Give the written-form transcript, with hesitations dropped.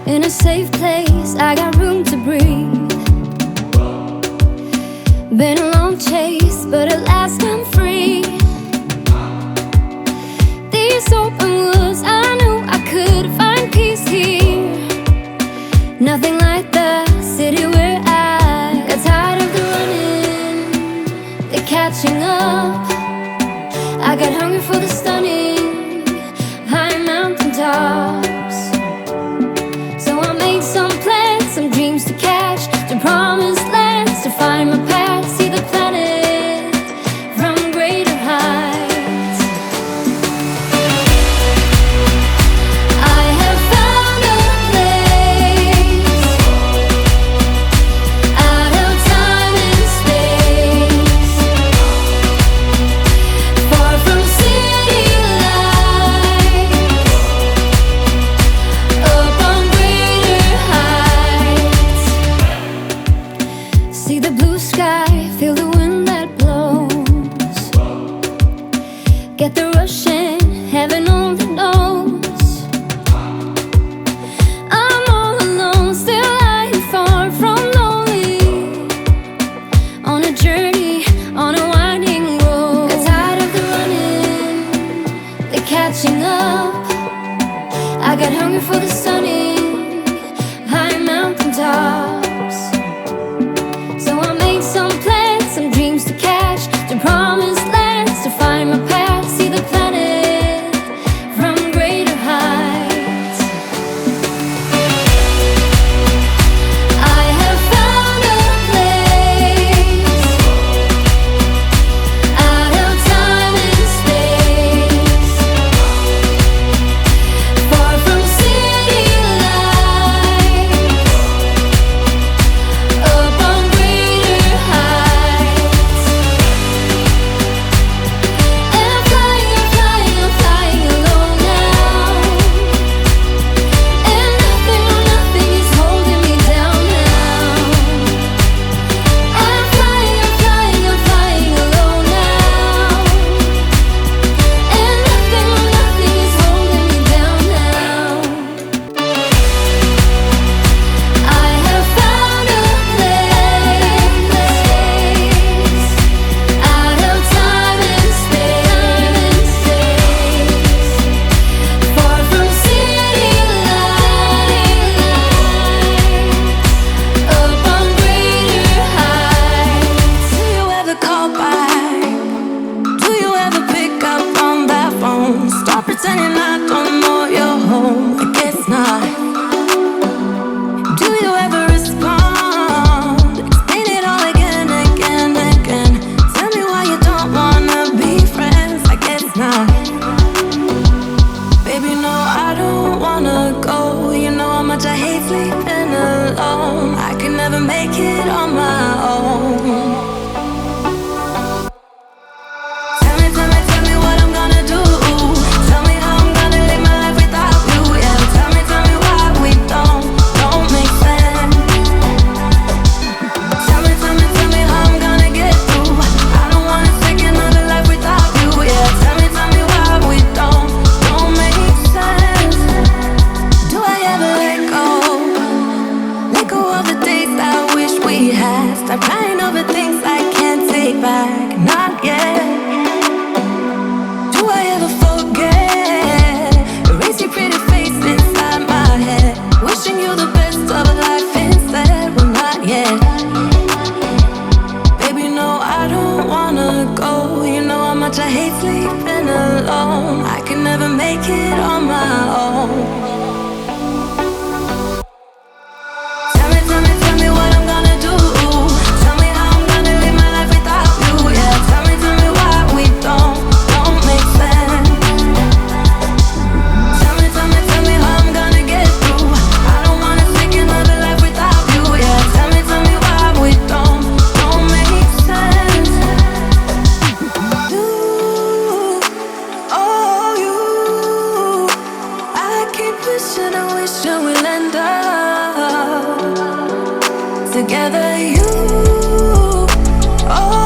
In a safe place, I got room to breathe. Been a long chase, but at last I'm free. These open woods, I knew I could find peace here. Nothing like the city where I got tired of the running, the catching up. I got hungry for the stunning high mountain tops. So I made some plans, some dreams to catch, to promised lands, to find my path, see the planet from greater heights. I have found a place out of time and space, far from city lights, up on greater heights. See the blue sky, feel the wind that blows, get the rush in, heaven only knows. I'm all alone, still lying far from lonely, on a journey, on a winding road. Got tired of the running, the catching up. I got hungry for the stunning high mountain tops. So I made some plans, some dreams to catch, to promised lands, to find my path, see the planet from greater heights. I have found a place out of time and space, far from city lights, up on greater heights. And I'm flying, I'm flying, I'm flying alone now. And nothing, no nothing is holding me down now. I'm flying, I'm flying, I'm flying alone now. And nothing, no nothing is holding me down now. I have found a place out of time and space, far from city lights, up on greater heights. Do you ever call back? Do you ever pick up on that phone? Stop pretending I don't know you're home. I guess not. Do you ever respond? Explain it all again, again, again. Tell me why you don't wanna be friends. I guess not. Baby, no, I don't wanna go. You know how much I hate sleeping alone. I can never make it on my own. Tell me, tell me, tell me what I'm gonna do. Tell me how I'm gonna live my life without you. Yeah, tell me why we don't make sense. Tell me, tell me how I'm gonna get through. I don't wanna take another life without you. Yeah, tell me why we don't make sense. Do I ever let go? Let go of the days I wish we had. Stop crying over things I can't take back. Not yet. Do I ever forget? Erase your pretty face inside my head. Wishing you the best of life instead. Well, not yet. Baby, no, I don't wanna go. You know how much I hate sleeping alone. I can never make it on my own. Tell me what I'm gonna do. Tell me how I'm gonna live my life without you. Yeah, tell me why we don't make sense. Tell me how I'm gonna get through. I don't wanna take another life without you. Yeah, tell me why we don't make sense. You, oh you, I keep wishing I will end up together. You, oh.